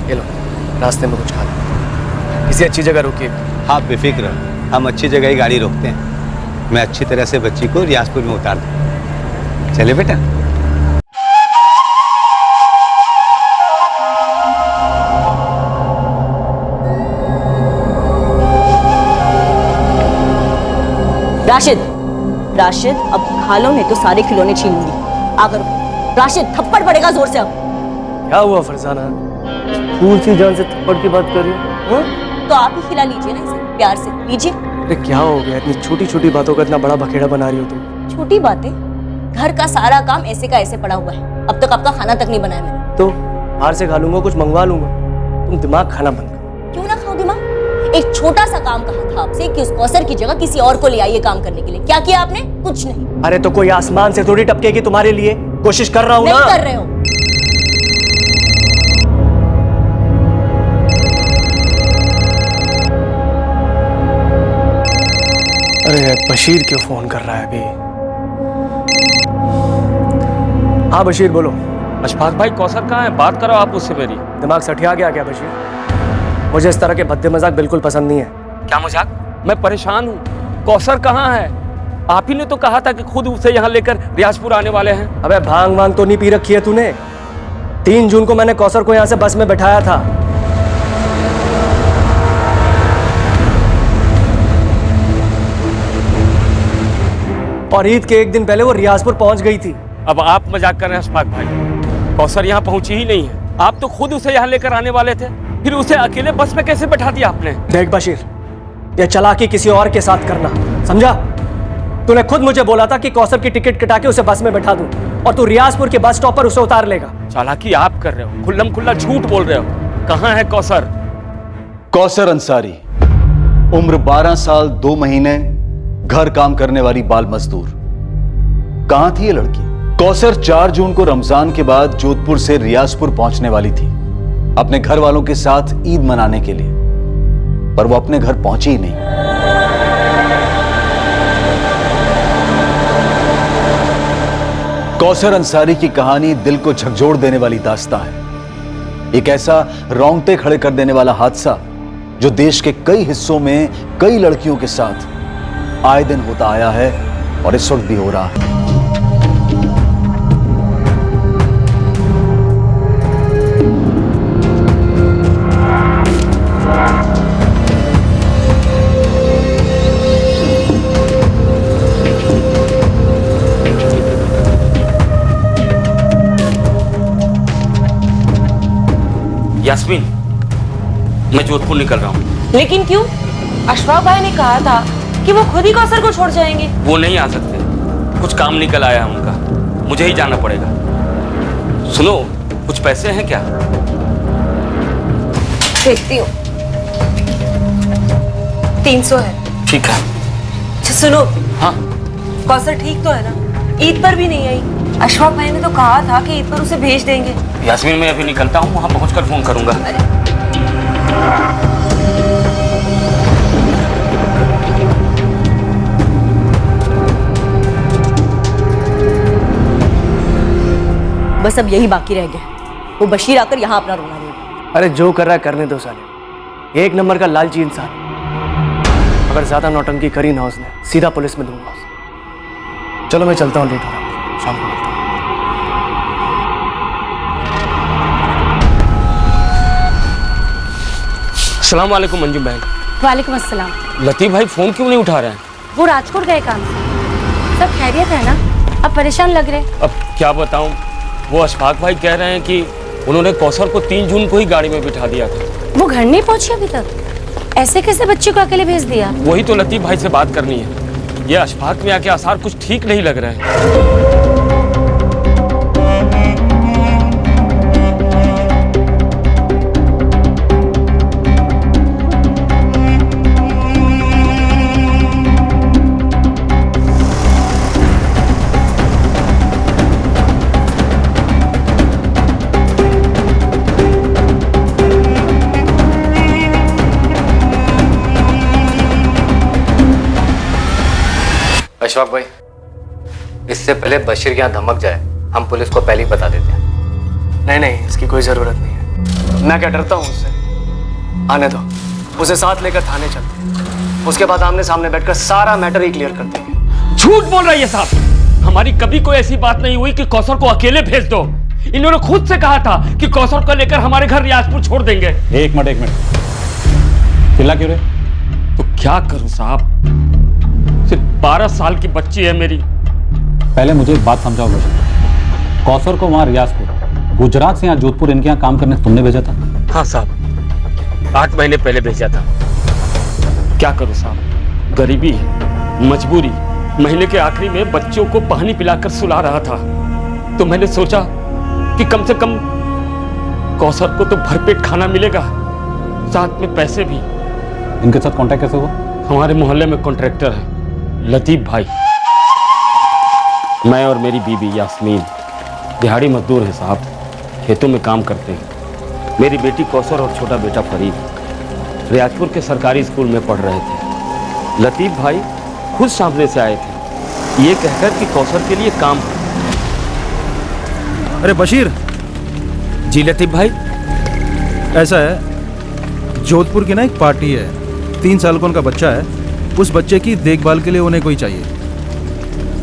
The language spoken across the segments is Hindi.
ये लो, रास्ते में कुछ खा लो। किसी अच्छी जगह रुकिए। आप बेफिक्र रहो, हम अच्छी जगह ही गाड़ी रोकते हैं। मैं अच्छी तरह से बच्ची को रियाजपुर में उतार दूँ। चले बेटा। राशिद, राशिद अब खा लो, नहीं तो सारे खिलौने छीन लूंगी। आकर राशिद, थप्पड़ पड़ेगा जोर से अब। क्या हुआ फरजाना, फूल सी जान से थप्पड़ की बात कर रही हो? तो आप ही खिला लीजिए ना इसे, प्यार से लीजिए। अरे क्या हो गया, इतनी छोटी छोटी बातों का इतना बड़ा बखेड़ा बना रही हो तुम? छोटी बातें? घर का सारा काम ऐसे का ऐसे पड़ा हुआ है, अब तक आपका खाना तक नहीं बनाया मैंने। तो बाहर से खा लूंगा, कुछ मंगवा लूंगा। तुम दिमाग खाना बंद करो। क्यों ना खाओ दिमाग? एक छोटा सा काम कहा था आपसे कि उस कौसर की जगह किसी और को ले आइए काम करने के लिए, क्या किया आपने? कुछ नहीं। अरे तो कोई आसमान से थोड़ी टपकेगी तुम्हारे लिए, कोशिश कर रहा हूँ ना। नहीं कर रहे हो। अरे बशीर क्यों फोन कर रहा है अभी? हाँ बशीर बोलो। अशफाक भाई कौसर कहाँ है? बात करो आप उससे मेरी। दिमाग सठिया गया क्या बशीर? मुझे इस तरह के भद्दे मजाक बिल्कुल पसंद नहीं है। क्या मजाक? मैं परेशान हूँ। कौसर कहाँ है? आप ही ने तो कहा था कि खुद उसे यहाँ लेकर रियाजपुर आने वाले हैं। अबे भांग वांग तो नहीं पी रखी है तूने? 3 जून को मैंने कौसर को यहाँ से बस में बैठाया था। और ईद के 1 दिन पहले वो रियाजपुर पहुंच गई थी। अब आप मजाक कर रहे हैं अशफाक भाई। कौसर यहाँ पहुंची ही नहीं है। आप तो खुद उसे यहाँ लेकर आने वाले थे, फिर उसे अकेले बस में कैसे बैठा दिया आपने? देख बशीर, ये चालाकी किसी और के साथ करना, समझा? तूने खुद मुझे बोला था कि कौसर की टिकट कटा के उसे बस में बैठा दूं, और तू रियाजपुर के बस स्टॉप पर उसे उतार लेगा। चालाकी आप कर रहे हो, खुल्लम खुल्ला झूठ बोल रहे हो। कहाँ है कौसर? कौसर अंसारी, उम्र 12 साल 2 महीने, घर काम करने वाली बाल मजदूर। कहां थी ये लड़की? कौसर 4 जून को रमजान के बाद जोधपुर से रियाजपुर पहुंचने वाली थी अपने घर वालों के साथ ईद मनाने के लिए, पर वो अपने घर पहुंची ही नहीं। कौसर अंसारी की कहानी दिल को झकझोर देने वाली दास्तां है। एक ऐसा रोंगटे खड़े कर देने वाला हादसा जो देश के कई हिस्सों में कई लड़कियों के साथ आए दिन होता आया है और इस वक्त भी हो रहा है। यास्मीन, मैं जोधपुर निकल रहा हूँ। लेकिन क्यों? अशफाक भाई ने कहा था कि वो खुद ही कौसर को छोड़ जाएंगे। वो नहीं आ सकते, कुछ काम निकल आया है उनका, मुझे ही जाना पड़ेगा। सुनो, कुछ पैसे हैं क्या? देखती हूँ। 300 है। ठीक है। अच्छा सुनो। हाँ। कौसर ठीक तो है ना? ईद पर भी नहीं आई। अशफाक भाई ने तो कहा था कि ईद पर उसे भेज देंगे। यास्मीन, मैं अभी निकलता हूँ, वहां पहुंचकर फोन करूंगा। बस अब यही बाकी रह गया, वो बशीर आकर यहाँ अपना रोना देगा। अरे जो कर रहा है करने दो साले, 1 नंबर का लालची इंसान। अगर ज्यादा नौटंकी करी ना उसने, सीधा पुलिस में दूंगा उसे। चलो मैं चलता हूँ, लेट हो रहा है, शाम को मिलता हूँ। अस्सलाम वालेकुम मंजू बहन। वालेकुम अस्सलाम। लतीफ भाई फोन क्यों नहीं उठा रहे हैं? वो राजकोट गए काम से। सब खैरियत है ना? अब परेशान लग रहे। अब क्या बताऊं, वो अशफाक भाई कह रहे हैं कि उन्होंने कौसर को 3 जून को ही गाड़ी में बिठा दिया था। वो घर नहीं पहुंची अभी तक? ऐसे कैसे बच्चे को अकेले भेज दिया? वही तो लतीफ भाई से बात करनी है। ये अशफाक में आके आसार कुछ ठीक नहीं लग रहे हैं। अशफाक भाई, इससे पहले बशीर यहाँ धमक जाए, हम पुलिस को पहले ही बता देते हैं। नहीं, इसकी कोई जरूरत नहीं है। मैं क्या डरता हूँ उससे? आने दो, उसे साथ लेकर थाने चलते हैं। उसके बाद आमने सामने बैठकर सारा मैटर ही क्लियर कर देंगे। झूठ बोल रही है साहब। हमारी कभी कोई ऐसी बात नहीं हुई कि कौसर को अकेले भेज दो। इन्होंने खुद से कहा था कि कौसर को लेकर हमारे घर रियाजपुर छोड़ देंगे। एक मिनट चिल्ला क्यों रहे? तो क्या करूं साहब, सिर्फ 12 साल की बच्ची है मेरी। पहले मुझे एक बात समझाओ बच्चे, कौसर को वहां रियाजपुर गुजरात से यहाँ जोधपुर इनके यहाँ काम करने तुमने भेजा था? हाँ साहब, 8 महीने पहले भेजा था। क्या करूं साहब, गरीबी है, मजबूरी। महीने के आखिरी में बच्चों को पानी पिलाकर सुला रहा था, तो मैंने सोचा कि कम से कम कौसर को तो भरपेट खाना मिलेगा, साथ में पैसे भी। इनके साथ कांटेक्ट कैसे हुआ? हमारे मोहल्ले में कॉन्ट्रैक्टर है लतीफ भाई। मैं और मेरी बीबी यास्मीन दिहाड़ी मजदूर हैं साहब, खेतों में काम करते हैं। मेरी बेटी कौसर और छोटा बेटा फरीद रियाजपुर के सरकारी स्कूल में पढ़ रहे थे। लतीफ भाई खुद सामने से आए थे, ये कहकर कि कौसर के लिए काम है। अरे बशीर। जी लतीफ भाई। ऐसा है, जोधपुर की ना एक पार्टी है, 3 साल का उनका बच्चा है। उस बच्चे की देखभाल के लिए उन्हें कोई चाहिए,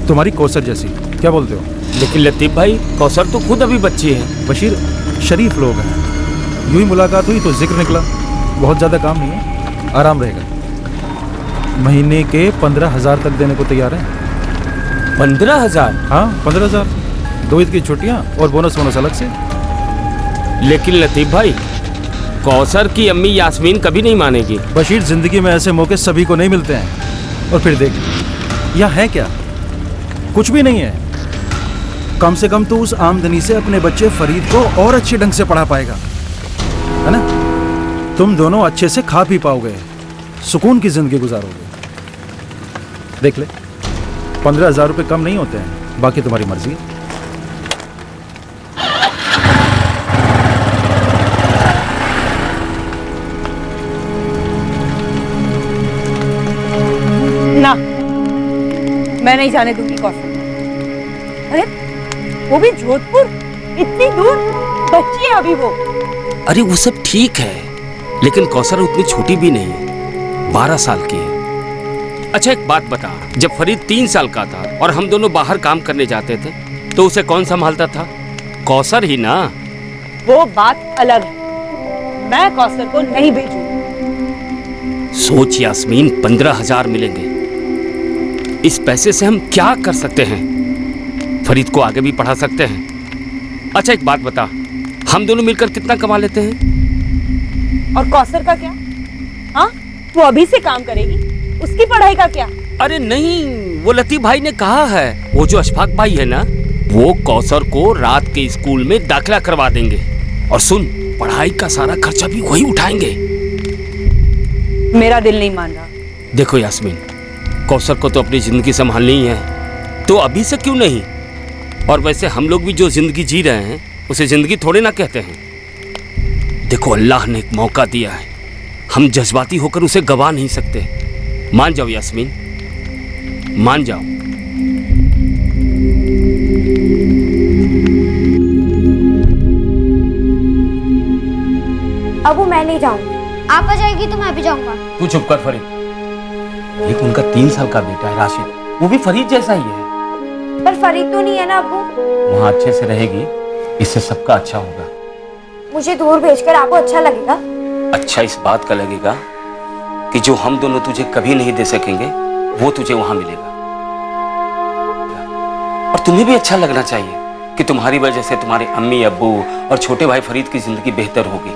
तुम्हारी कौसर जैसी। क्या बोलते हो? लेकिन लतीफ भाई, कौसर तो खुद अभी बच्ची है। बशीर, शरीफ लोग हैं, यूं ही मुलाकात हुई तो जिक्र निकला। बहुत ज़्यादा काम नहीं है, आराम रहेगा। महीने के 15,000 तक देने को तैयार हैं। 15,000? हाँ 15,000, 2 ईद की छुट्टियाँ और बोनस अलग से। लेकिन लतीफ भाई, कौसर की अम्मी यास्मीन कभी नहीं मानेगी। बशीर, जिंदगी में ऐसे मौके सभी को नहीं मिलते हैं। और फिर देख, यहाँ है क्या? कुछ भी नहीं है। कम से कम तो उस आमदनी से अपने बच्चे फरीद को और अच्छे ढंग से पढ़ा पाएगा, है ना? तुम दोनों अच्छे से खा पी पाओगे, सुकून की जिंदगी गुजारोगे। देख ले, 15,000 रुपये कम नहीं होते हैं, बाकी तुम्हारी मर्जी है। ना, मैं नहीं जाने दूंगी कौसर। अरे वो भी जोधपुर, इतनी दूर, बच्ची है अभी वो। अरे वो सब ठीक है, लेकिन कौसर उतनी छोटी भी नहीं है, 12 साल की है। अच्छा एक बात बता, जब फरीद 3 साल का था और हम दोनों बाहर काम करने जाते थे तो उसे कौन संभालता था? कौसर ही ना। वो बात अलग है, मैं कौसर को नहीं भेजूंगी। सोच यास्मीन, 15,000 मिलेंगे। इस पैसे से हम क्या कर सकते हैं? फरीद को आगे भी पढ़ा सकते हैं। अच्छा एक बात बता, हम दोनों मिलकर कितना कमा लेते हैं? और कौसर का क्या? हाँ, वो अभी से काम करेगी, उसकी पढ़ाई का क्या? अरे नहीं, वो लतीफ भाई ने कहा है, वो जो अशफाक भाई है ना, वो कौसर को रात के स्कूल में दाखिला करवा देंगे। और सुन, पढ़ाई का सारा खर्चा भी वही उठाएंगे। मेरा दिल नहीं मान रहा। देखो यास्मीन, कौसर को तो अपनी जिंदगी संभालनी ही है, तो अभी से क्यों नहीं? और वैसे हम लोग भी जो जिंदगी जी रहे हैं उसे जिंदगी थोड़े ना कहते हैं। देखो, अल्लाह ने एक मौका दिया है, हम जज्बाती होकर उसे गवा नहीं सकते। मान जाओ यास्मीन, मान जाओ। अबू मैं नहीं जाऊंगी। आप आ जाएगी तो मैं भी जाऊंगा। तू चुप कर फरीद। एक उनका 3 साल का बेटा है राशिद, वो भी फरीद जैसा ही है। पर फरीद तो नहीं है ना अबू। वहाँ अच्छे से रहेगी, इससे सबका अच्छा होगा। मुझे दूर भेजकर आपको अच्छा लगेगा? अच्छा इस बात का लगेगा कि जो हम दोनों तुझे कभी नहीं दे सकेंगे वो तुझे वहां मिलेगा। और तुम्हें भी अच्छा लगना चाहिए कि तुम्हारी वजह से तुम्हारे अम्मी अब्बू और छोटे भाई फरीद की जिंदगी बेहतर होगी।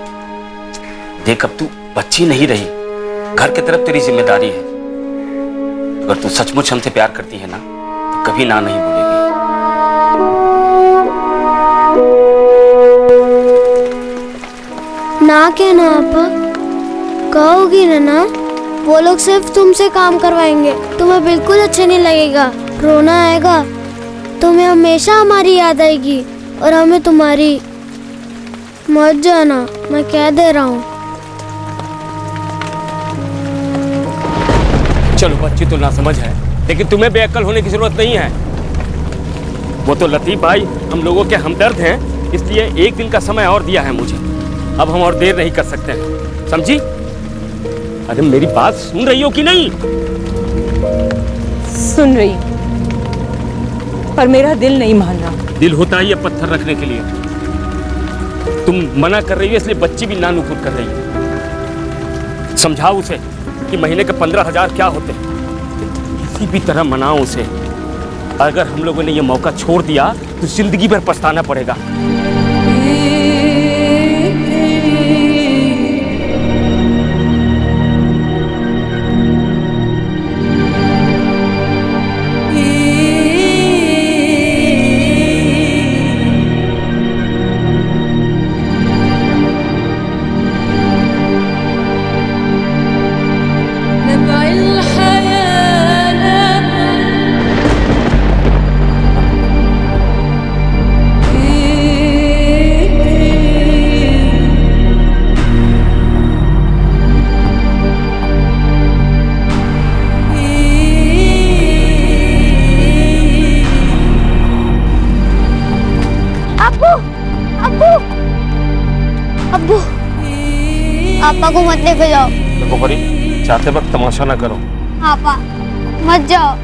देख, अब तू बच्ची नहीं रही, घर की तरफ तेरी जिम्मेदारी है। अगर तू सचमुच हमसे प्यार करती है ना, तो कभी ना नहीं बोलेगी। ना कहना आपा, कहोगी ना? वो लोग सिर्फ तुमसे काम करवाएंगे, तुम्हें बिल्कुल अच्छा नहीं लगेगा, रोना आएगा, तुम्हें हमेशा हमारी याद आएगी और हमें तुम्हारी। मत जाना, मैं कह दे रहा हूँ। चलो, बच्ची तो ना समझ है, लेकिन तुम्हें बेअक्ल होने की जरूरत नहीं है। वो तो लतीफ भाई हम लोगों के हमदर्द हैं, इसलिए एक दिन का समय और दिया है मुझे। अब हम और देर नहीं कर सकते हैं, समझी? अरे मेरी बात सुन रही हो कि नहीं? सुन रही हूं, पर मेरा दिल नहीं मान रहा। दिल होता ही है पत्थर रखने के लिए। तुम मना कर रही हो इसलिए बच्ची भी नानुकुर कर रही है। समझाओ उसे कि महीने के 15,000 क्या होते हैं। किसी भी तरह मनाओ उसे। अगर हम लोगों ने ये मौका छोड़ दिया तो जिंदगी भर पछताना पड़ेगा। पापा को मत लेके जाओ। देखो परी, चाहते वक्त तमाशा ना करो। पापा मत जाओ।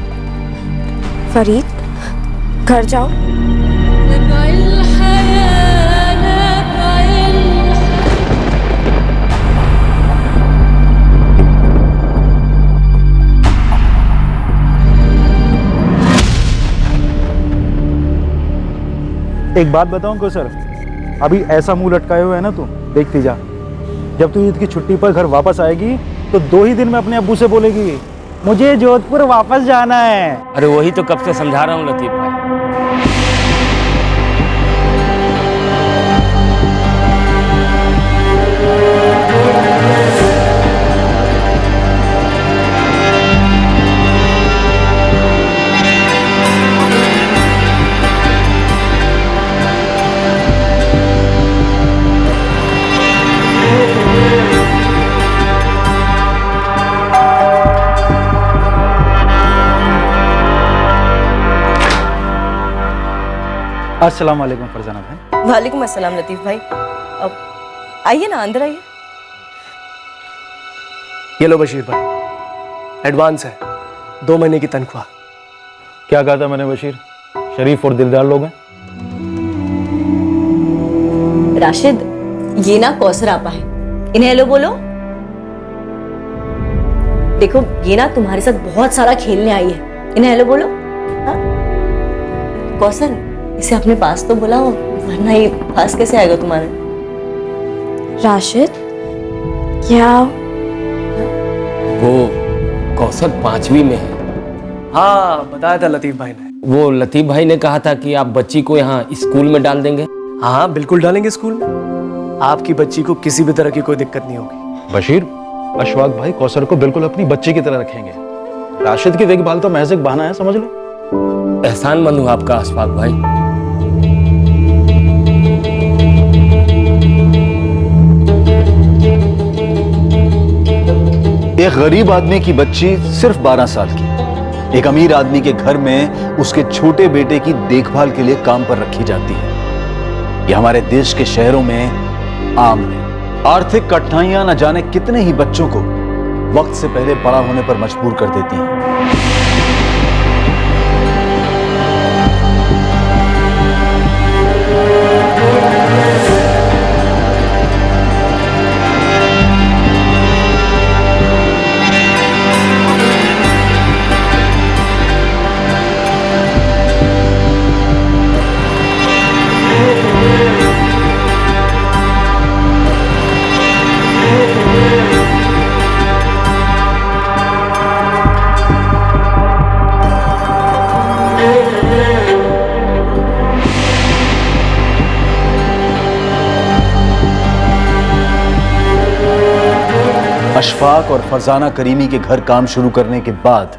फरीद, घर जाओ। एक बात बताऊं को सर, अभी ऐसा मुंह लटकाए हुए है ना तू, देखती जा। जब तू ईद की छुट्टी पर घर वापस आएगी तो 2 ही दिन में अपने अब्बू से बोलेगी मुझे जोधपुर वापस जाना है। अरे वही तो कब से समझा रहा हूँ लतीफ भाई। अस्सलाम वालेकुम फरजाना भाई। वालेकुम अस्सलाम लतीफ भाई। अब आइए ना, अंदर आइए। ये लो बशीर भाई, एडवांस है, 2 महीने की तनख्वाह। क्या कहा था मैंने बशीर, शरीफ और दिलदार लोग हैं। राशिद, ये ना कौसर आपा है, इन्हें हेलो बोलो। देखो ये ना तुम्हारे साथ बहुत सारा खेलने आई है, इन्हें हेलो बोलो। हाँ? कौसर, इसे अपने पास तो बुलाओ, वरना ये पास कैसे आएगा तुम्हारे। राशिद, क्या वो कौसर 5वीं में है। हाँ, बताया था लतीफ भाई ने। वो लतीफ भाई ने कहा था कि आप बच्ची को यहाँ स्कूल में डाल देंगे। हाँ, बिल्कुल डालेंगे स्कूल में। आपकी बच्ची को किसी भी तरह की कोई दिक्कत नहीं होगी। बशीर, अशफाक भाई कौसर को बिल्कुल अपनी बच्ची की तरह रखेंगे। राशिद की देखभाल तो महज एक बहाना है, समझ लो। एहसानमंद हूँ आपका अशफाक भाई। एक गरीब आदमी की बच्ची सिर्फ 12 साल की एक अमीर आदमी के घर में उसके छोटे बेटे की देखभाल के लिए काम पर रखी जाती है। यह हमारे देश के शहरों में आम है। आर्थिक कठिनाइयां न जाने कितने ही बच्चों को वक्त से पहले बड़ा होने पर मजबूर कर देती हैं। अशफाक और फरजाना करीमी के घर काम शुरू करने के बाद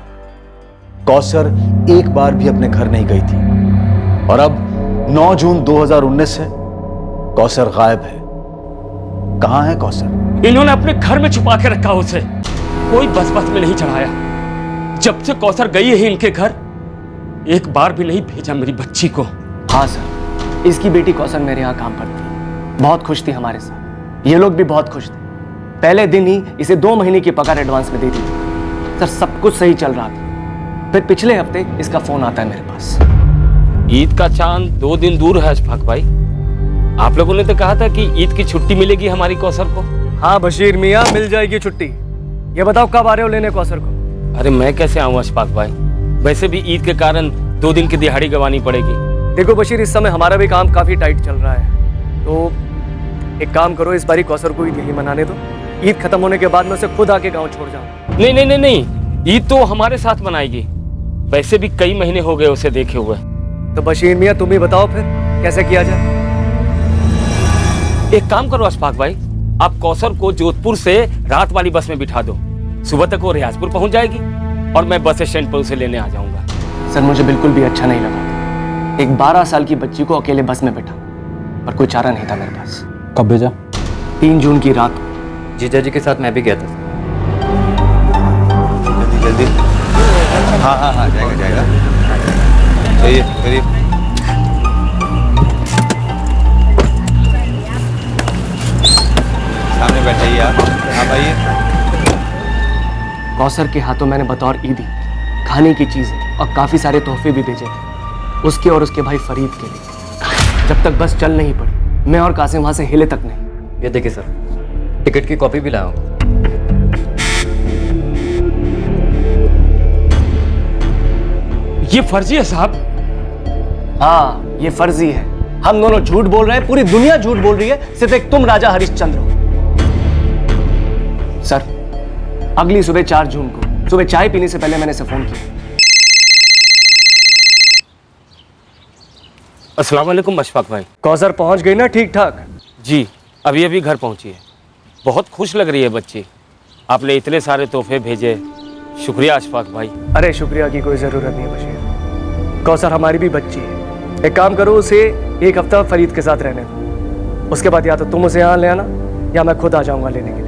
कौसर एक बार भी अपने घर नहीं गई थी और अब 9 जून 2019 से कौसर गायब है। कहां है कौसर? इन्होंने अपने घर में छुपा के रखा उसे, कोई बस में नहीं चढ़ाया। जब से कौसर गई है इनके घर, एक बार भी नहीं भेजा मेरी बच्ची को। हाँ सर, इसकी बेटी कौसर मेरे यहाँ काम करती है, बहुत खुश थी हमारे साथ, ये लोग भी बहुत खुश थे। पहले दिन ही इसे 2 महीने की पगार एडवांस में दे दी थी। सर सब कुछ सही चल रहा था, फिर पिछले हफ्ते इसका फोन आता है मेरे पास। ईद का चांद 2 दिन दूर है अशफाक भाई। आप लोगों ने तो कहा था कि ईद की छुट्टी मिलेगी हमारी कौसर को। हाँ बशीर मियाँ, मिल जाएगी छुट्टी। ये बताओ कब आ रहे हो लेने कौसर को? अरे मैं कैसे आऊँ अशफाक भाई, वैसे भी ईद के कारण 2 दिन की दिहाड़ी गंवानी पड़ेगी। देखो बशीर, इस समय हमारा भी काम काफी टाइट चल रहा है, तो एक काम करो, इस बारी कौसर को ईद यही मनाने दो। ईद खत्म होने के बाद मैं उसे खुद आके गाँव छोड़ जाऊँ। नहीं नहीं नहीं नहीं, ईद तो हमारे साथ मनाएगी। वैसे भी कई महीने हो गए उसे देखे हुए। तो बशीर मियाँ तुम ही बताओ फिर कैसे किया जाए। एक काम करो अशफाक भाई, आप कौसर को जोधपुर से रात वाली बस में बिठा दो। सुबह तक वो रियाजपुर पहुंच जाएगी और मैं बस स्टैंड पर उसे लेने आ जाऊंगा। सर मुझे बिल्कुल भी अच्छा नहीं लगा एक 12 साल की बच्ची को अकेले बस में बैठा, पर कोई चारा नहीं था मेरे पास। कब भेजा? 3 जून की रात। जीजा जी के साथ मैं भी गया था। जल्दी जल्दी। हाँ हाँ हाँ, जाएगा जाएगा। चलिए चलिए। सामने बैठाइए आप। हाँ भाई। कौसर के हाथों मैंने बतौर ईदी खाने की चीजें और काफी सारे तोहफे भी भेजे थे, उसके और उसके भाई फरीद के लिए। जब तक बस चल नहीं पड़ी, मैं और कासिम वहां से हिले तक नहीं। ये देखिए सर, टिकट की कॉपी भी लाया हूँ। ये फर्जी है साहब। हाँ ये फर्जी है। हम दोनों झूठ बोल रहे हैं, पूरी दुनिया झूठ बोल रही है, सिर्फ एक तुम राजा हरिश्चंद्र हो। सर अगली सुबह 4 जून को सुबह चाय पीने से पहले मैंने इसे फोन किया। अस्सलाम वालेकुम अशफाक भाई। कौसर पहुंच गई ना ठीक ठाक? जी अभी अभी घर पहुंची है। बहुत खुश लग रही है बच्ची। आपने इतने सारे तोहफे भेजे, शुक्रिया अशफाक भाई। अरे शुक्रिया की कोई जरूरत नहीं है बशीर, कौसर हमारी भी बच्ची है। एक काम करो, उसे 1 हफ्ता फरीद के साथ रहने दो, उसके बाद या तो तुम उसे यहाँ ले आना या मैं खुद आ जाऊंगा लेने के लिए।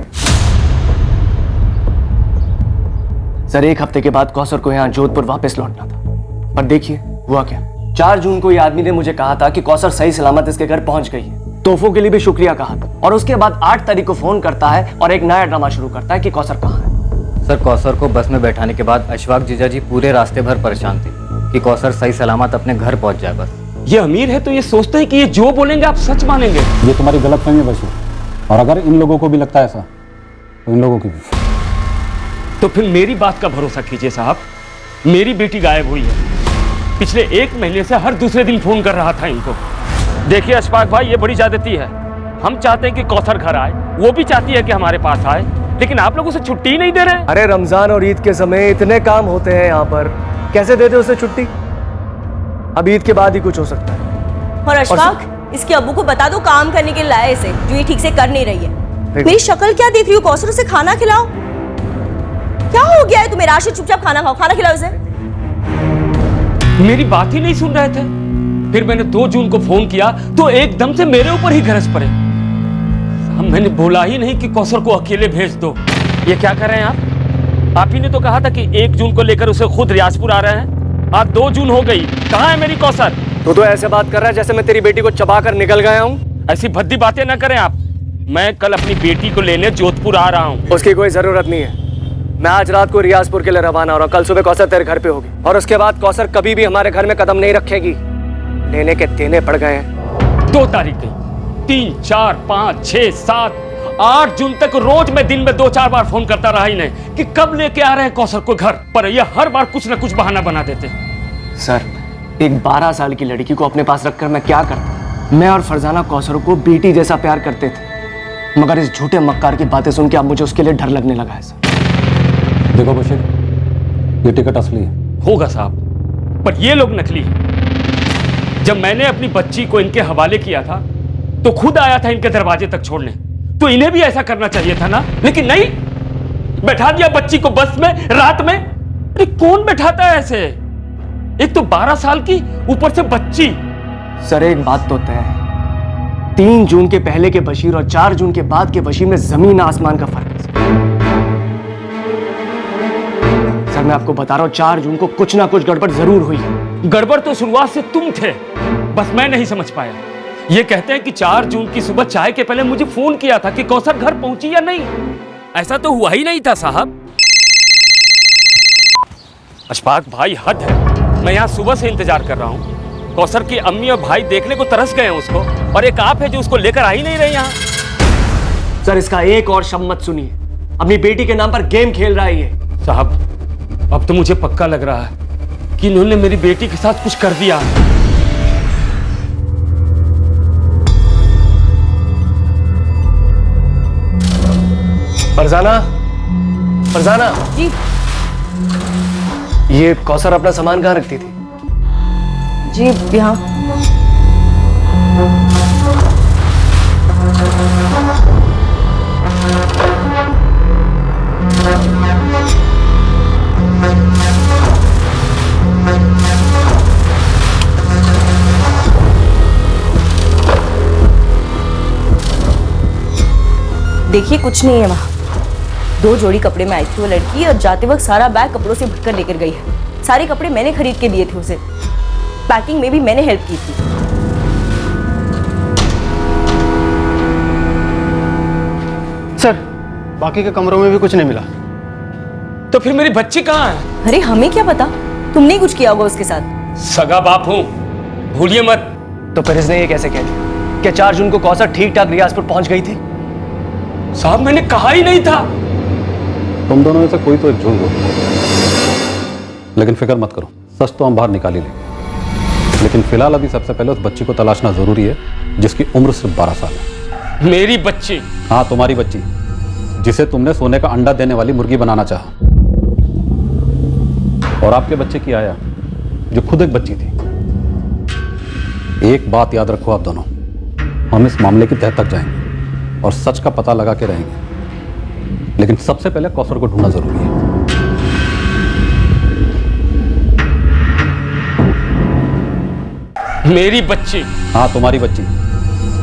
सर 1 हफ्ते के बाद कौसर को यहाँ जोधपुर वापस लौटना था, पर देखिए हुआ क्या। 4 जून को ये आदमी ने मुझे कहा था कि कौसर सही सलामत इसके घर पहुंच गई है, तोहफों के लिए भी शुक्रिया कहा था, और उसके बाद 8 तारीख को फोन करता है और एक नया ड्रामा शुरू करता है कि कौसर कहाँ है। सर कौसर को बस में बैठाने के बाद अशफाक जीजा जी पूरे रास्ते भर परेशान थे कि कौसर सही सलामत अपने घर पहुंच जाए। बस ये अमीर है तो ये सोचते हैं कि ये जो बोलेंगे आप सच मानेंगे। ये तुम्हारी गलतफहमी है बशीर, और अगर इन लोगों को भी लगता है ऐसा तो इन लोगों की भी। तो फिर मेरी बात का भरोसा कीजिए साहब। मेरी बेटी गायब हुई है, पिछले 1 महीने से हर दूसरे दिन फोन कर रहा था इनको। देखिए अशफाक भाई, ये बड़ी ज्यादती है। हम चाहते हैं कि कौसर घर आए, वो भी चाहती है कि हमारे पास आए, लेकिन आप लोग उसे छुट्टी ही नहीं दे रहे। अरे रमजान और ईद के समय इतने काम होते हैं यहाँ पर, कैसे दे दे उसे छुट्टी? अब ईद के बाद ही कुछ हो सकता है। और अशफाक, इसके अब्बू को बता दो काम करने के लिए लाए इसे, जो ये ठीक से कर नहीं रही है। मेरी शक्ल क्या देख रही हो कौसर? उसे खाना खिलाओ। क्या हो गया है तुम्हें? राशि चुपचाप खाना खाओ, खाना खिलाओ इसे। मेरी बात ही नहीं सुन रहे थे। फिर मैंने 2 जून को फोन किया तो एकदम से मेरे ऊपर ही गरज पड़े। मैंने बोला ही नहीं कि कौसर को अकेले भेज दो। ये क्या कर रहे हैं आप ही ने तो कहा था कि 1 जून को लेकर उसे खुद रियाजपुर आ रहे हैं। आज 2 जून हो गई, कहाँ है मेरी कौसर? तू तो ऐसे बात कर रहा है जैसे मैं तेरी बेटी को चबा कर निकल गया हूँ। ऐसी भद्दी बातें ना करें आप। मैं कल अपनी बेटी को लेने जोधपुर आ रहा हूँ। उसकी कोई जरूरत नहीं है। मैं आज रात को रियाजपुर के लिए रवाना हो रहा हूँ। कल सुबह कौसर तेरे घर पे होगी, और उसके बाद कौसर कभी भी हमारे घर में कदम नहीं रखेगी। लेने के देने पड़ गए हैं। 2 तारीख गई, 3, 4, 5, 6, 7, 8 जून तक रोज मैं दिन में 2-4 बार फोन करता रहा इन्हें कि कब लेके आ रहे हैं कौसर को घर, पर ये हर बार कुछ ना कुछ बहाना बना देते। सर एक 12 साल की लड़की को अपने पास रखकर मैं क्या करता? मैं और फरजाना कौसर को बेटी जैसा प्यार करते थे, मगर इस झूठे मक्कार की बातें सुन के अब मुझे उसके लिए डर लगने लगा है। सर देखो बशीर, ये टिकट असली है। होगा साहब, पर ये लोग नकली हैं। जब मैंने अपनी बच्ची को इनके हवाले किया था तो खुद आया था इनके दरवाजे तक छोड़ने, तो इन्हें भी ऐसा करना चाहिए था ना, लेकिन नहीं, बैठा दिया बच्ची को बस में रात में। अरे कौन बैठाता है ऐसे? एक तो 12 साल की, ऊपर से बच्ची। सर एक बात तो तय है, 3 जून के पहले के बशीर और 4 जून के बाद के बशीर में जमीन आसमान का फर्क है। सर मैं आपको बता रहा हूं, 4 जून को कुछ ना कुछ गड़बड़ जरूर हुई है। गड़बड़ तो शुरुआत से तुम थे, बस मैं नहीं समझ पाया। ये कहते हैं कि 4 जून की सुबह चाय के पहले मुझे फोन किया था कि कौसर घर पहुंची या नहीं। ऐसा तो हुआ ही नहीं था साहब। अशफाक भाई, हद है। मैं यहाँ सुबह से इंतजार कर रहा हूँ। कौसर की अम्मी और भाई देखने को तरस गए हैं उसको, और एक आप है जो उसको लेकर आ ही नहीं रहे यहाँ। सर, इसका एक और शब्द मत सुनिए। अपनी बेटी के नाम पर गेम खेल रहा है ये। साहब, अब तो मुझे पक्का लग रहा है कि इन्होंने मेरी बेटी के साथ कुछ कर दिया। फरजाना, फरजाना जी। ये कौसर अपना सामान कहाँ रखती थी? जी यहाँ। देखिए, कुछ नहीं है वहाँ। 2 जोड़ी कपड़े में आई थी वो लड़की, और जाते वक्त सारा बैग कपड़ों से भरकर लेकर गई है। सारे कपड़े मैंने खरीद के दिए थे उसे। पैकिंग में भी मैंने हेल्प की थी। सर, बाकी के कमरों में भी कुछ नहीं मिला। तो फिर मेरी बच्ची कहाँ है? अरे हमें क्या पता, तुमने ही कुछ किया होगा उसके साथ। सगा बाप हूँ, भूलिए मत। तो फिर इसने ये कैसे कह दिया? क्या 4 जून को कौसर ठीक ठाक रियाजपुर पहुंच गई थी? साहब, मैंने कहा ही नहीं था। तुम दोनों में से कोई तो एक झूठ बोल, लेकिन फिक्र मत करो, सच तो हम बाहर निकाल ही लेंगे। लेकिन फिलहाल अभी सबसे पहले उस बच्ची को तलाशना जरूरी है जिसकी उम्र सिर्फ 12 साल है। मेरी बच्ची? हाँ, तुम्हारी बच्ची, जिसे तुमने सोने का अंडा देने वाली मुर्गी बनाना चाहा। और आपके बच्चे की आया, जो खुद एक बच्ची थी। एक बात याद रखो आप दोनों, हम इस मामले की तह तक जाएंगे और सच का पता लगा के रहेंगे। लेकिन सबसे पहले कौसर को ढूंढना जरूरी है। मेरी बच्ची? हाँ, तुम्हारी बच्ची,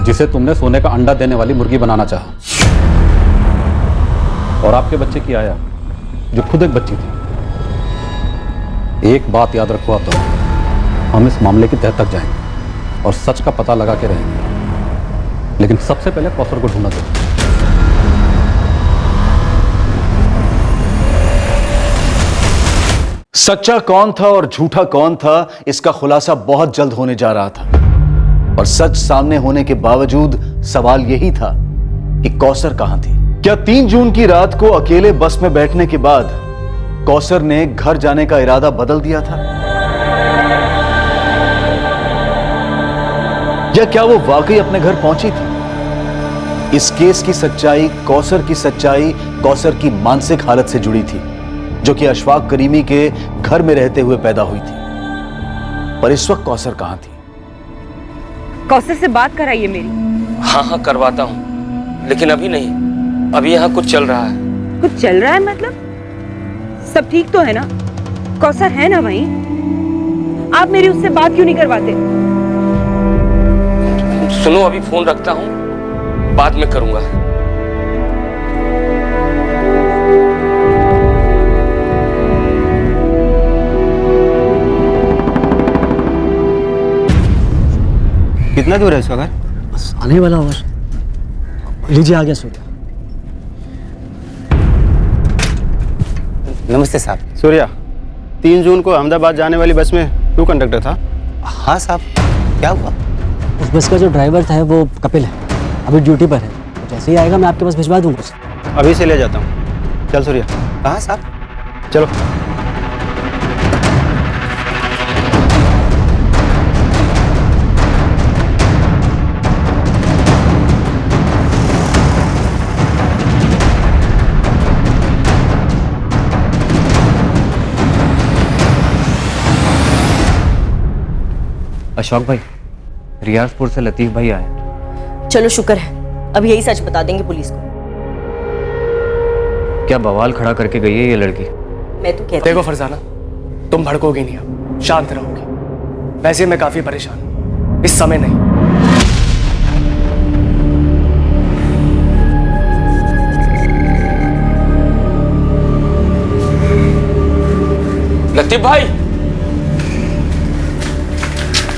जिसे तुमने सोने का अंडा देने वाली मुर्गी बनाना चाहा। और आपके बच्चे की आया, जो खुद एक बच्ची थी। एक बात याद रखो आप दोनों, हम इस मामले की तह तक जाएंगे और सच का पता लगा के रहेंगे। लेकिन सबसे पहले कौसर को ढूंढना जरूरी है। सच्चा कौन था और झूठा कौन था, इसका खुलासा बहुत जल्द होने जा रहा था। और सच सामने होने के बावजूद सवाल यही था कि कौसर कहां थी। क्या 3 जून की रात को अकेले बस में बैठने के बाद कौसर ने घर जाने का इरादा बदल दिया था? या क्या वो वाकई अपने घर पहुंची थी? इस केस की सच्चाई, कौसर की मानसिक हालत से जुड़ी थी, जो कि अशफाक करीमी के घर में रहते हुए पैदा हुई थी। पर इस वक्त कौसर कहां थी? कौसर से बात कराइए मेरी। हाँ, करवाता हूँ, लेकिन अभी नहीं। अभी यहाँ कुछ चल रहा है। कुछ चल रहा है मतलब? सब ठीक तो है ना? कौसर है ना वहीं? आप मेरी उससे बात क्यों नहीं करवाते? सुनो, अभी फोन रखता हूँ, बाद में करूंगा। कितना दूर है इसका घर? बस आने वाला होगा। लीजिए, आ गया सूर्या। नमस्ते साहब। सूर्या, 3 जून को अहमदाबाद जाने वाली बस में तू कंडक्टर था? हाँ साहब, क्या हुआ? उस बस का जो ड्राइवर था वो कपिल है, अभी ड्यूटी पर है। तो जैसे ही आएगा मैं आपके पास भिजवा दूंगा उसे। अभी से ले जाता हूँ। चल सूर्या। कहाँ साहब? चलो। अशोक भाई, रियाजपुर से लतीफ भाई आए। चलो, शुक्र है, अब यही सच बता देंगे पुलिस को। क्या बवाल खड़ा करके गई है ये लड़की? मैं तो कहती देखो फरजाना, तुम भड़कोगे नहीं, अब शांत रहोगे। वैसे मैं काफी परेशान हूं, इस समय नहीं। लतीफ भाई।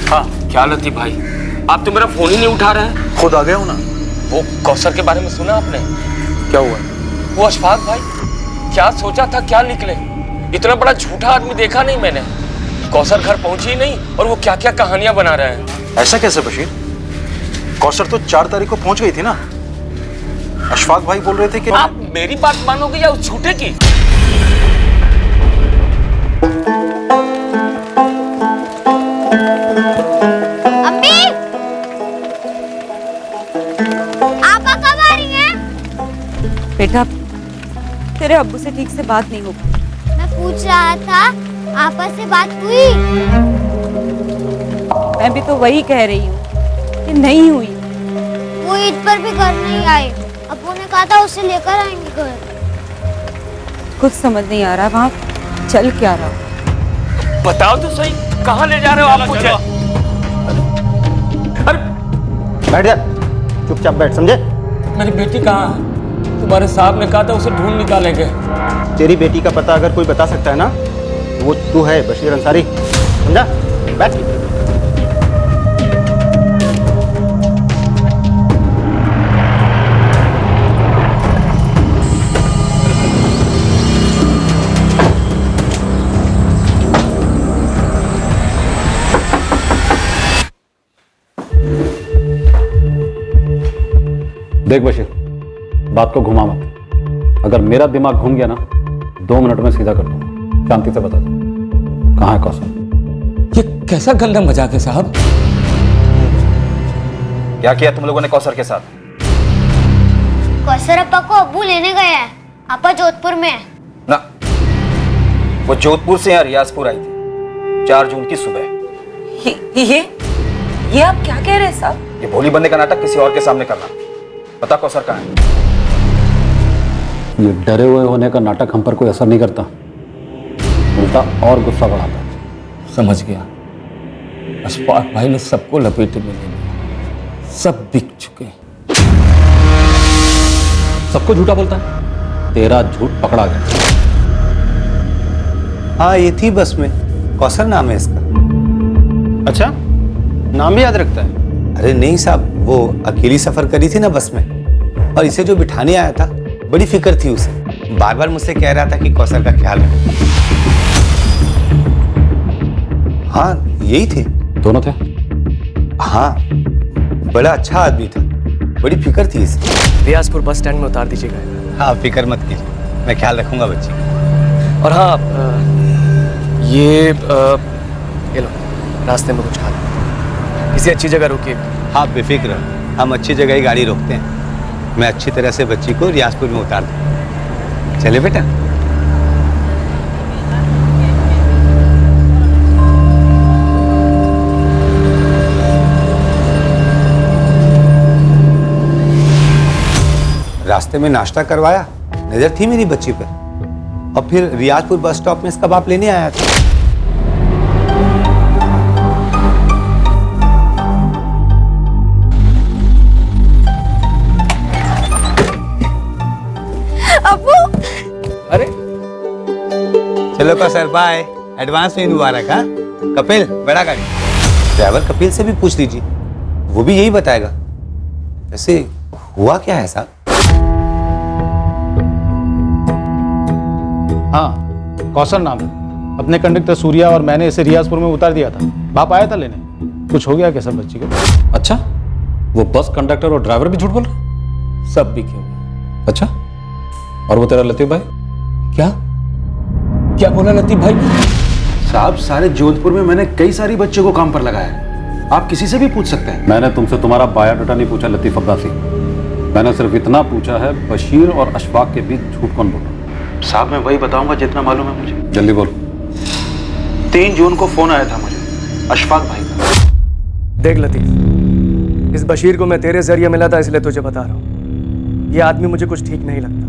हाँ, क्या लतीफ भाई? आप तो मेरा फोन ही नहीं उठा रहे हैं। खुद आ गया हूं ना। वो कौसर के बारे में सुना आपने? क्या हुआ? वो अशफाक भाई, क्या सोचा था क्या निकले। इतना बड़ा झूठा आदमी देखा नहीं मैंने। कौसर घर पहुंची ही नहीं और वो क्या क्या कहानियां बना रहे हैं। ऐसा कैसे बशीर? कौसर तो 4 तारीख को पहुंच गई थी ना। अशफाक भाई बोल रहे थे कि आप मेरी बात मानोगे या उस झूठे की? अम्मी, आपा कब आ रही हैं? बेटा, तेरे अब्बू से ठीक से बात नहीं हो पाई। मैं पूछ रहा था, आपा से बात हुई? मैं भी तो वही कह रही हूँ कि नहीं हुई। वो ईद पर भी घर नहीं आए। अब्बू ने कहा था उसे लेकर आएंगे घर। कुछ समझ नहीं आ रहा वहाँ चल क्या रहा। बताओ तो सही, कहाँ ले जा रहे हो आप मुझे? अरे बैठ जा, चुपचाप बैठ, समझे? मेरी बेटी कहाँ है? तुम्हारे साहब ने कहा था उसे ढूंढ निकालेंगे। तेरी बेटी का पता अगर कोई बता सकता है ना, वो तू है, बशीर अंसारी, समझा? बैठ। देख बशीर, बात को घुमा मत। अगर मेरा दिमाग घूम गया ना, 2 मिनट में सीधा कर दूंगा। शांति से बता दो, कहाँ है कौसर? ये कैसा गंदा मजाक है साहब? क्या किया तुम लोगों ने कौसर के साथ? कौसर अपा को अब्बू लेने गए हैं। आपा जोधपुर में है। ना, वो जोधपुर से यहाँ रियाजपुर आई थी 4 जून की सुबह। ये आप क्या कह रहे हैं साहब? ये भोली बनने का नाटक किसी और के सामने करना। पता कौसर कहाँ है? ये डरे हुए होने का नाटक हम पर कोई असर नहीं करता, उल्टा और गुस्सा बढ़ाता। समझ गया। अशफाक भाई ने सबको लपेटे में ले लिया, सब बिक चुके। सबको झूठा बोलता है, तेरा झूठ पकड़ा गया। हाँ, ये थी बस में, कौसर नाम है इसका। अच्छा, नाम भी याद रखता है? अरे नहीं साहब, वो अकेली सफर करी थी ना बस में, और इसे जो बिठाने आया था, बड़ी फिक्र थी उसे। बार बार मुझसे कह रहा था कि कौसर का ख्याल रखो। हाँ, यही थे। दोनों थे? हाँ, बड़ा अच्छा आदमी था, बड़ी फिक्र थी इसे। रियाजपुर बस स्टैंड में उतार दीजिएगा। हाँ, फिक्र मत कीजिए, मैं ख्याल रखूंगा बच्ची। और हाँ, ये लो, रास्ते में कुछ खा लो, किसी अच्छी जगह रुकिए। हाँ, बेफिक्र, हम अच्छी जगह ही गाड़ी रोकते हैं। मैं अच्छी तरह से बच्ची को रियाजपुर में उतार दूँ। चले बेटा। रास्ते में नाश्ता करवाया, नजर थी मेरी बच्ची पर, और फिर रियाजपुर बस स्टॉप में इसका बाप लेने आया था। अरे चलो कौसर, बाय। एडवांस में मुबारक। हाँ कपिल, बड़ा गाड़ी। ड्राइवर कपिल से भी पूछ लीजिए, वो भी यही बताएगा। वैसे हुआ क्या है साहब? हाँ, कौसर नाम है। अपने कंडक्टर सूर्या और मैंने इसे रियाजपुर में उतार दिया था। बाप आया था लेने। कुछ हो गया क्या सब बच्ची को? अच्छा, वो बस कंडक्टर और ड्राइवर भी झूठ बोल रहे? सब बिके हुए। अच्छा, और वो तेरा लतीफ भाई? क्या क्या बोला लतीफ भाई? साहब, सारे जोधपुर में मैंने कई सारी बच्चों को काम पर लगाया है। आप किसी से भी पूछ सकते हैं। मैंने तुमसे तुम्हारा बायोडाटा नहीं पूछा लतीफ अब्बासी। मैंने सिर्फ इतना पूछा है, बशीर और अशफाक के बीच झूठ कौन बोला? साहब, मैं वही बताऊंगा जितना मालूम है मुझे। जल्दी बोल। 3 जून को फोन आया था मुझे, अशफाक भाई का। देख लतीफ, इस बशीर को मैं तेरे जरिए मिला था, इसलिए तुझे बता रहा हूँ। ये आदमी मुझे कुछ ठीक नहीं लगता।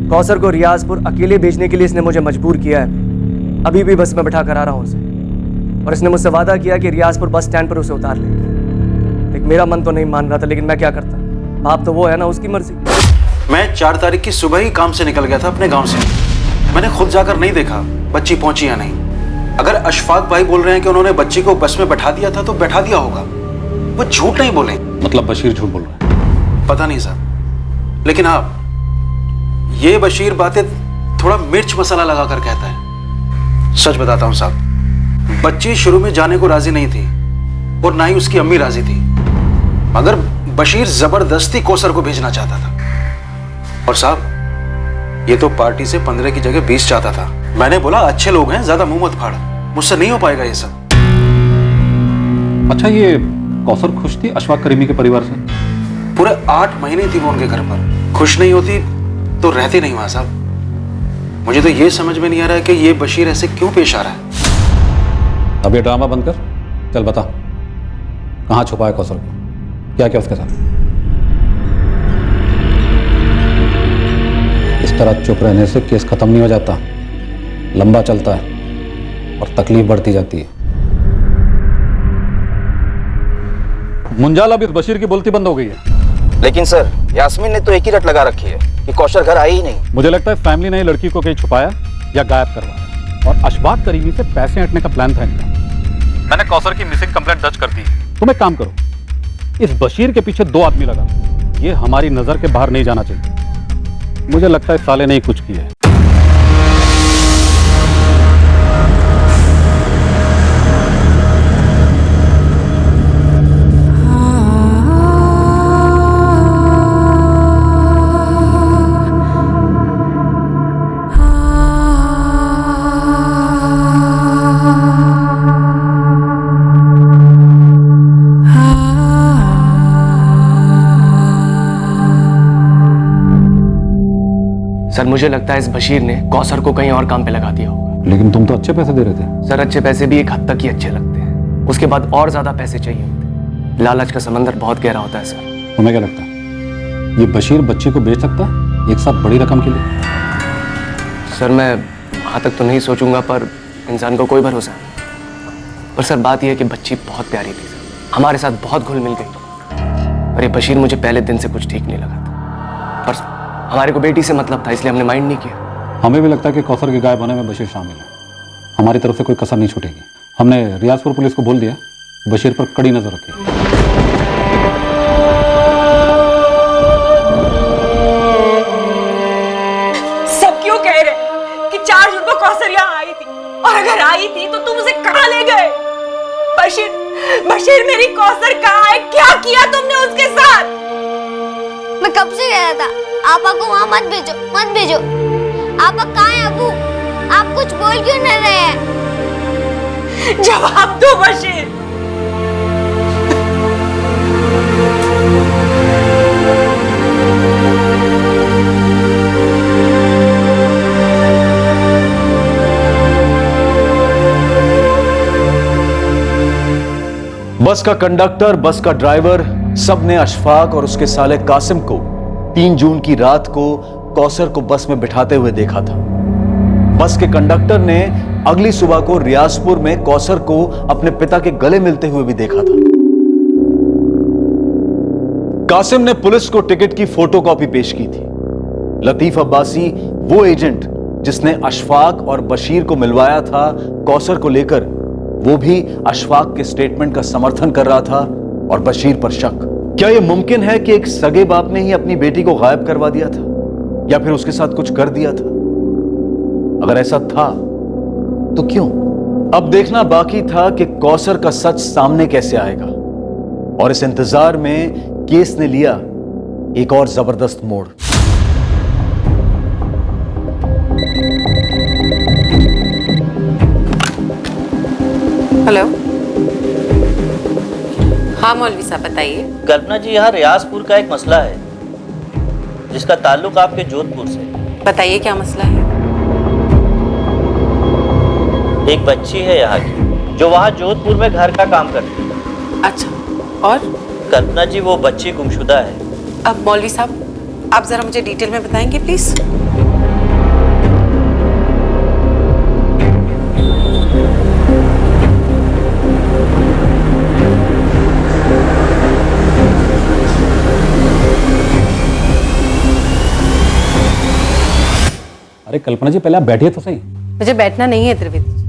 कौसर को रियाजपुर अकेले भेजने के लिए इसने मुझे मजबूर किया है। अभी भी बस में बैठा कर आ रहा हूँ उसे, और इसने मुझसे वादा किया कि रियाजपुर बस स्टैंड पर उसे उतार लेंगे। देख, मेरा मन तो नहीं मान रहा था, लेकिन मैं क्या करता। बाप तो वो है ना, उसकी मर्जी। मैं 4 तारीख की सुबह ही काम से निकल गया था अपने गांव से। मैंने खुद जाकर नहीं देखा बच्ची पहुंची या नहीं। अगर अशफाक भाई बोल रहे हैं कि उन्होंने बच्ची को बस में बैठा दिया था, तो बैठा दिया होगा। वो झूठ नहीं बोले। मतलब बशीर झूठ बोल रहा है? पता नहीं साहब, लेकिन हाँ, ये बशीर बातें थोड़ा मिर्च मसाला लगा कर कहता है। सच बताता हूं साहब, बच्ची शुरू में जाने को राजी नहीं थी और ना ही उसकी अम्मी राजी थी, मगर बशीर जबरदस्ती कौसर को भेजना चाहता था। और साहब, ये तो पार्टी से 15 की जगह 20 चाहता था। मैंने बोला अच्छे लोग हैं, ज्यादा मुंह मत फाड़, मुझसे नहीं हो पाएगा ये सब। अच्छा, ये कौसर खुश थी अशफाक करीमी के परिवार से? पूरे 8 महीने थी वो उनके घर पर। खुश नहीं होती तो रहती नहीं वहां साहब। मुझे तो ये समझ में नहीं आ रहा है कि ये बशीर ऐसे क्यों पेश आ रहा है। अब ये ड्रामा बंद कर, चल बता कहाँ छुपा है कौसर को, क्या क्या उसके साथ? इस तरह चुप रहने से केस खत्म नहीं हो जाता, लंबा चलता है और तकलीफ बढ़ती जाती है। मुंजाल, अब इस बशीर की बोलती बंद हो गई है। लेकिन सर, यास्मीन ने तो एक ही रट लगा रखी है कि कौशल घर आई ही नहीं। मुझे लगता है फैमिली ने लड़की को कहीं छुपाया या गायब करवाया, और अशफाक करीमी से पैसे हटने का प्लान था इनका। मैंने कौसर की मिसिंग कंप्लेंट दर्ज कर दी। तुम एक काम करो, इस बशीर के पीछे 2 आदमी लगा, ये हमारी नजर के बाहर नहीं जाना चाहिए। मुझे लगता है साले ने ही कुछ किया है। सर, मुझे लगता है इस बशीर ने कौसर को कहीं और काम पे लगा दिया होगा। लेकिन तुम तो अच्छे पैसे दे रहे थे। सर, अच्छे पैसे भी एक हद तक ही अच्छे लगते हैं, उसके बाद और ज्यादा पैसे चाहिए होते। लालच का समंदर बहुत गहरा होता है सर। तुम्हें क्या लगता है ये बशीर बच्ची को बेच सकता है एक साथ बड़ी रकम के लिए? सर, मैं वहां तक तो नहीं सोचूंगा, पर इंसान को कोई भरोसा नहीं। पर सर, बात यह है कि बच्ची बहुत प्यारी थी सर, हमारे साथ बहुत घुल मिल गई। और ये बशीर मुझे पहले दिन से कुछ ठीक नहीं लगा था, पर हमारे को बेटी से मतलब था, इसलिए हमने माइंड नहीं किया। हमें भी लगता है कि कौसर के गायब होने में बशीर शामिल है। हमारी तरफ से कोई कसर नहीं छूटेगी। हमने रियाजपुर पुलिस को बोल दिया, बशीर पर कड़ी नजर रखी। सब क्यों कह रहे कि 4 जून को कौसर यहाँ आई थी, और अगर आई थी तो तुम उसे कहाँ ले गए? बशीर, मेरी कौसर कहाँ है? क्या किया तुमने उसके साथ? मैं कब से कह रहा था आपा को वहाँ मत भेजो, मत भेजो। आपा कहाँ है अबू? आप कुछ बोल क्यों नहीं रहे हैं? जवाब दो बशीर। बस का कंडक्टर, बस का ड्राइवर, सबने अशफाक और उसके साले कासिम को 3 जून की रात को कौसर को बस में बिठाते हुए देखा था। बस के कंडक्टर ने अगली सुबह को रियाजपुर में कौसर को अपने पिता के गले मिलते हुए भी देखा था। कासिम ने पुलिस को टिकट की फोटोकॉपी पेश की थी। लतीफ अब्बासी, वो एजेंट जिसने अशफाक और बशीर को मिलवाया था कौसर को लेकर, वो भी अशफाक के स्टेटमेंट का समर्थन कर रहा था और बशीर पर शक। क्या यह मुमकिन है कि एक सगे बाप ने ही अपनी बेटी को गायब करवा दिया था या फिर उसके साथ कुछ कर दिया था? अगर ऐसा था तो क्यों? अब देखना बाकी था कि कौसर का सच सामने कैसे आएगा, और इस इंतजार में केस ने लिया एक और जबरदस्त मोड़। हेलो, हाँ मौलवी साहब बताइए। कल्पना जी, यहाँ रियाजपुर का एक मसला है जिसका ताल्लुक आपके जोधपुर से। बताइए क्या मसला है। एक बच्ची है यहाँ की जो वहाँ जोधपुर में घर का काम करती है। अच्छा, और? कल्पना जी, वो बच्ची गुमशुदा है। अब मौलवी साहब आप जरा मुझे डिटेल में बताएंगे प्लीज। अरे कल्पना जी, पहले आप बैठिए तो सही। मुझे बैठना नहीं है त्रिवेदी जी,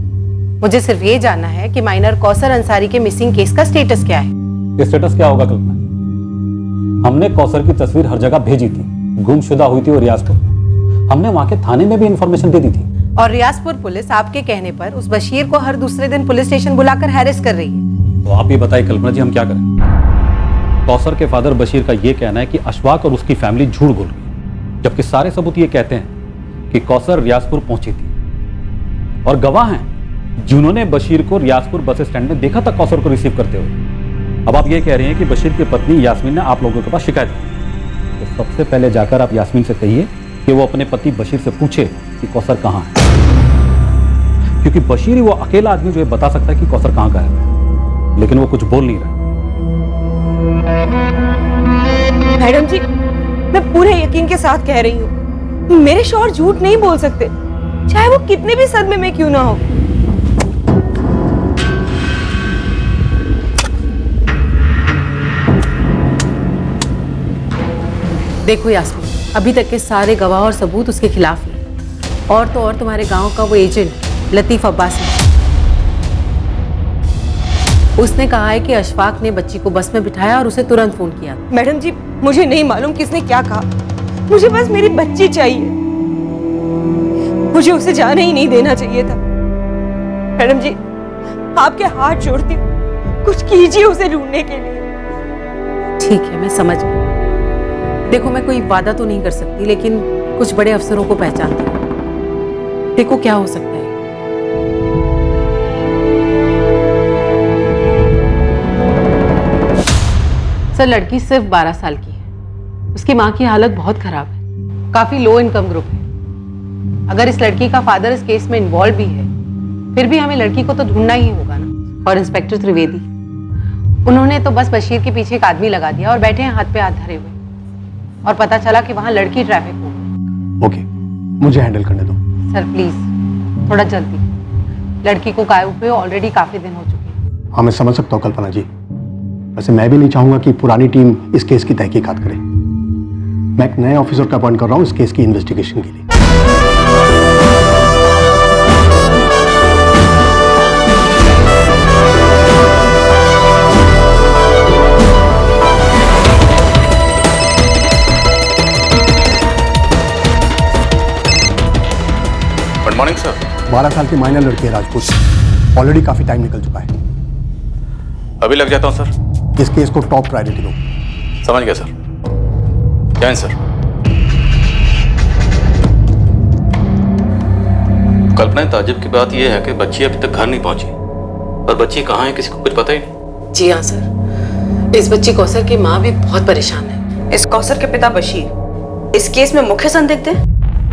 मुझे सिर्फ ये जानना है कि माइनर कौसर अंसारी के मिसिंग केस का स्टेटस क्या है। स्टेटस क्या होगा कल्पना जी? हमने कौसर की तस्वीर हर जगह भेजी थी, गुमशुदा हुई थी वो रियाजपुर में। हमने वहां के थाने में भी इंफॉर्मेशन दे दी थी। और रियाजपुर पुलिस आपके कहने पर उस बशीर को हर दूसरे दिन पुलिस स्टेशन बुलाकर हैरेस कर रही है। तो आप ये बताइए कल्पना जी, हम क्या करें? कौसर के फादर बशीर का ये कहना है कि अशफाक और उसकी फैमिली झूठ बोल गई, जबकि सारे सबूत ये कहते हैं कि कौसर रियाजपुर पहुंची थी और गवाह हैं जिन्होंने बशीर को रियाजपुर बस स्टैंड में देखा था कौसर को रिसीव करते हुए। अब आप ये कह रहे हैं कि बशीर की पत्नी यास्मीन ने आप लोगों के पास शिकायत की, तो सबसे पहले जाकर आप यास्मीन से कहिए कि वो अपने पति बशीर से पूछे कि कौसर कहाँ है, क्योंकि बशीर ही वो अकेला आदमी जो ये बता सकता है कि कौसर कहाँ का है, लेकिन वो कुछ बोल नहीं रहा। मैडम जी, मैं पूरे यकीन के साथ कह रही हूँ, मेरे शौहर झूठ नहीं बोल सकते, चाहे वो कितने भी सदमे में क्यों ना हो। देखो यास्मीन, अभी तक के सारे गवाह और सबूत उसके खिलाफ हैं। और तो और तुम्हारे गांव का वो एजेंट लतीफ अब्बासी, उसने कहा है कि अशफाक ने बच्ची को बस में बिठाया और उसे तुरंत फोन किया। मैडम जी, मुझे नहीं मालूम किसने क्या कहा, मुझे बस मेरी बच्ची चाहिए, मुझे उसे जाने ही नहीं देना चाहिए था। मैडम जी, आपके हाथ जोड़ती हूँ, कुछ कीजिए उसे ढूंढने के लिए। ठीक है, मैं समझ गई। देखो, मैं कोई वादा तो नहीं कर सकती, लेकिन कुछ बड़े अफसरों को पहचानती हूँ। देखो क्या हो सकता है। सर, लड़की सिर्फ 12 साल की है। उसकी माँ की हालत बहुत खराब है, काफी लो इनकम ग्रुप है। अगर इस लड़की का फादर इस केस में इन्वॉल्व भी है, फिर भी हमें लड़की को तो ढूंढना ही होगा ना। और इंस्पेक्टर त्रिवेदी, उन्होंने तो बस बशीर के पीछे एक आदमी लगा दिया और बैठे हैं हाथ पे हाथ धरे हुए, और पता चला कि वहां लड़की ट्रैफिक हो गई। ओके, मुझे हैंडल करने दो। सर प्लीज थोड़ा जल्दी, लड़की को गायब हुए ऑलरेडी काफी दिन हो चुके हैं। हाँ, मैं समझ सकता हूँ कल्पना जी, वैसे मैं भी नहीं चाहूंगा कि पुरानी टीम इस केस की तहकीकात करे। मैं एक नए ऑफिसर का अपॉइंट कर रहा हूँ इस केस की इन्वेस्टिगेशन के लिए। Good morning sir. 12 साल की माइनर लड़की है राजपूत, ऑलरेडी काफी टाइम निकल चुका है। अभी लग जाता हूँ सर। इस केस को टॉप प्रायोरिटी दो। समझ गया सर। जय हिंद सर। कल्पना, ताज्जुब की बात यह है कि बच्ची अभी तक घर नहीं पहुंची, और बच्ची कहाँ है किसी को कुछ पता ही नहीं। जी हाँ सर, इस बच्ची कौसर की माँ भी बहुत परेशान है। इस कौसर के पिता बशीर इस केस में मुख्य संदिग्ध है।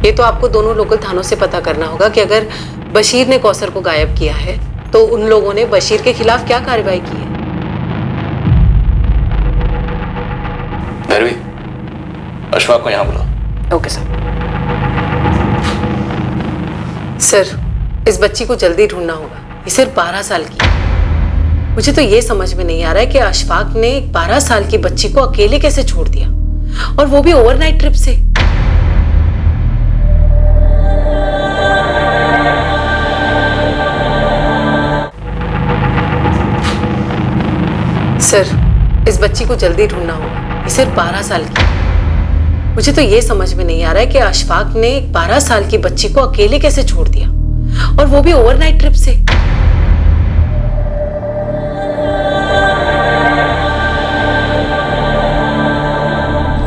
ये तो आपको दोनों लोकल थानों से पता करना होगा कि अगर बशीर ने कौसर को गायब किया है तो उन लोगों ने बशीर के खिलाफ क्या कार्रवाई की है। भैरवी, अशफाक को यहाँ बुलाओ। Okay sir. सर, इस बच्ची को जल्दी ढूंढना होगा, ये सिर्फ 12 साल की है। मुझे तो ये समझ में नहीं आ रहा है कि अशफाक ने 12 साल की बच्ची को अकेले कैसे छोड़ दिया, और वो भी ओवरनाइट ट्रिप से। सर, इस बच्ची को जल्दी ढूंढना होगा, ये सिर्फ 12 साल की है। मुझे तो ये समझ में नहीं आ रहा है कि अशफाक ने 12 साल की बच्ची को अकेले कैसे छोड़ दिया, और वो भी ओवरनाइट ट्रिप से।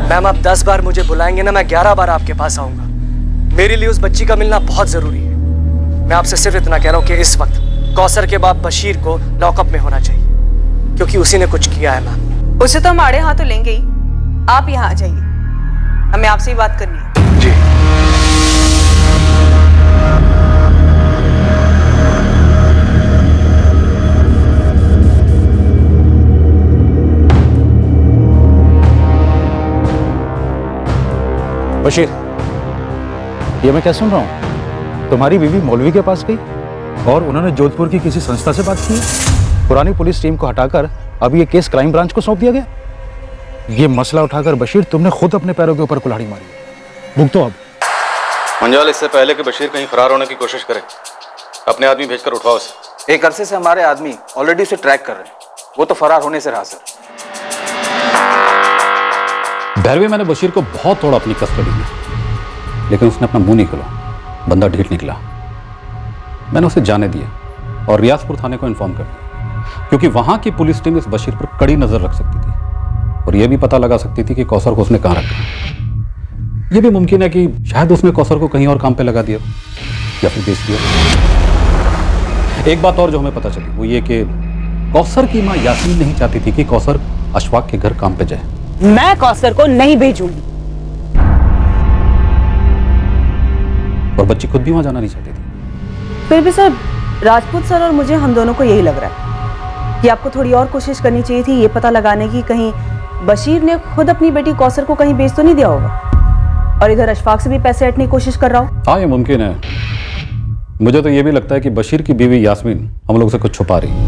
मैम, आप 10 बार मुझे बुलाएंगे ना, मैं 11 बार आपके पास आऊंगा। मेरे लिए उस बच्ची का मिलना बहुत जरूरी है। मैं आपसे सिर्फ इतना कह रहा हूँ कि इस वक्त कौसर के बाप बशीर को लॉकअप में होना चाहिए, क्योंकि उसी ने कुछ किया है। मैम, उसे तो हम आड़े हाथों लेंगे ही। आप यहाँ आ जाइए, हमें आपसे ही बात करनी है। जी। बशीर, ये मैं क्या सुन रहा हूँ? तुम्हारी बीवी मौलवी के पास गई और उन्होंने जोधपुर की किसी संस्था से बात की। पुरानी पुलिस टीम को हटाकर अब ये केस क्राइम ब्रांच को सौंप दिया गया। ये मसला उठाकर बशीर तुमने खुद अपने पैरों के ऊपर कुल्हाड़ी मारी। भुगतो अब। मंजाल, इससे पहले कि बशीर कहीं फरार होने की कोशिश करे, अपने आदमी भेजकर उठवाओ उसे। एक अरसे से हमारे आदमी ऑलरेडी उसे ट्रैक कर रहे हैं, वो तो फरार होने से रहा सर। घर में मैंने बशीर को बहुत तोड़ा अपनी कस्टडी में, लेकिन उसने अपना मुंह नहीं खोला, बंदा ढीठ निकला। मैंने उसे जाने दिया और रियाजपुर थाने को इन्फॉर्म कर दिया, क्योंकि वहां की पुलिस टीम इस बशीर पर कड़ी नजर रख सकती थी और यह भी पता लगा सकती थी कि कौसर को उसने कहां रखा। यह भी मुमकिन है कि शायद उसने कौसर को कहीं और काम पे लगा दिया या फिर बेच दिया। एक बात और जो हमें पता चली वो ये कि कौसर की मां यासीन नहीं चाहती थी कि कौसर अशफाक के घर काम पे जाए। मैं कौसर को नहीं भेजूंगी। और बच्ची खुद भी वहां जाना नहीं चाहती थी। फिर भी सर, राजपूत सर और मुझे, हम दोनों को यही लग रहा है कि आपको थोड़ी और कोशिश करनी चाहिए थी ये पता लगाने की कहीं बशीर ने खुद अपनी बेटी कौसर को कहीं बेच तो नहीं दिया होगा और इधर अशफाक से भी पैसे ऐंठने की कोशिश कर रहा हो। हाँ, ये मुमकिन है। मुझे तो ये भी लगता है कि बशीर की बीवी यास्मीन हम लोग से कुछ छुपा रही है।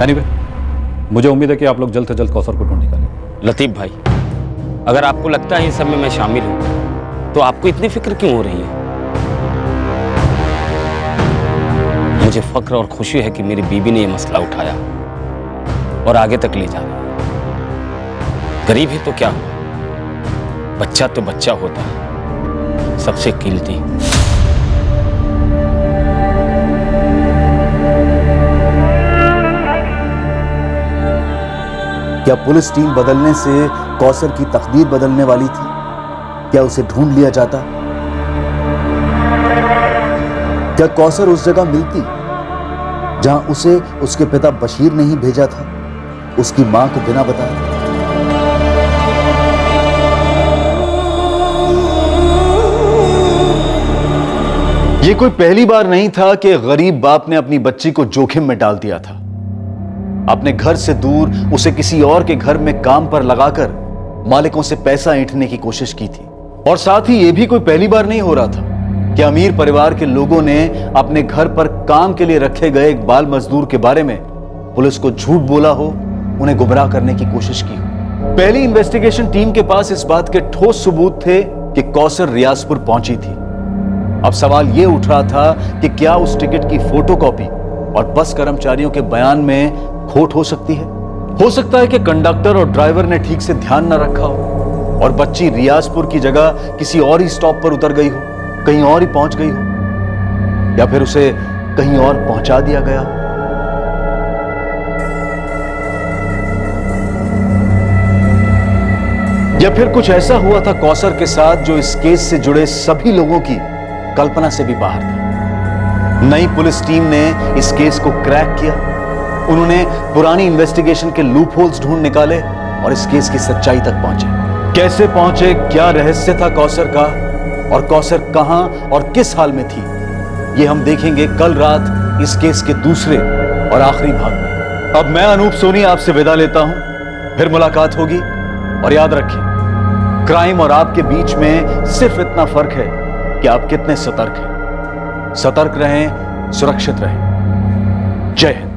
एनीवे, मुझे उम्मीद है कि आप लोग जल्द से जल्द कौसर को ढूंढ निकालें। लतीफ भाई, अगर आपको लगता है इस सब में मैं शामिल हूं तो आपको इतनी फिक्र क्यों हो रही है? मुझे फख्र और खुशी है कि मेरी बीवी ने यह मसला उठाया और आगे तक ले जा रही है। गरीब है तो क्या हुआ, बच्चा तो बच्चा होता है, सबसे कीमती। क्या पुलिस टीम बदलने से कौसर की तकदीर बदलने वाली थी? क्या उसे ढूंढ लिया जाता? क्या कौसर उस जगह मिलती जहां उसे उसके पिता बशीर ने ही भेजा था, उसकी मां को बिना बताए? यह कोई पहली बार नहीं था कि गरीब बाप ने अपनी बच्ची को जोखिम में डाल दिया था। अपने घर से दूर उसे किसी और के घर में काम पर लगाकर मालिकों से पैसा ऐंठने की कोशिश की थी। और साथ ही यह भी कोई पहली बार नहीं हो रहा था कि अमीर परिवार के लोगों ने अपने घर पर काम के लिए रखे गए एक बाल मजदूर के बारे में पुलिस को झूठ बोला हो, उन्हें गुमराह करने की कोशिश की हो। पहली इन्वेस्टिगेशन टीम के पास इस बात के ठोस सबूत थे कि कौसर रियाजपुर पहुंची थी। अब सवाल यह उठ रहा था कि क्या उस टिकट की फोटोकॉपी और बस कर्मचारियों के बयान में खोट हो सकती है? हो सकता है कि कंडक्टर और ड्राइवर ने ठीक से ध्यान न रखा हो और बच्ची रियाजपुर की जगह किसी और ही स्टॉप पर उतर गई हो, कहीं और ही पहुंच गई हो, या फिर उसे कहीं और पहुंचा दिया गया हो। या फिर कुछ ऐसा हुआ था कौसर के साथ जो इस केस से जुड़े सभी लोगों की कल्पना से भी बाहर था। नई पुलिस टीम ने इस केस को क्रैक किया। उन्होंने पुरानी इन्वेस्टिगेशन के लूप होल्स ढूंढ निकाले और इस केस की सच्चाई तक पहुंचे। कैसे पहुंचे, क्या रहस्य था कौसर का और कौसर कहां और किस हाल में थी, यह हम देखेंगे कल रात इस केस के दूसरे और आखिरी भाग में। अब मैं अनूप सोनी आपसे विदा लेता हूं, फिर मुलाकात होगी। और याद रखें, क्राइम और आपके बीच में सिर्फ इतना फर्क है कि आप कितने सतर्क हैं। सतर्क रहें, सुरक्षित रहें। जय हिंद।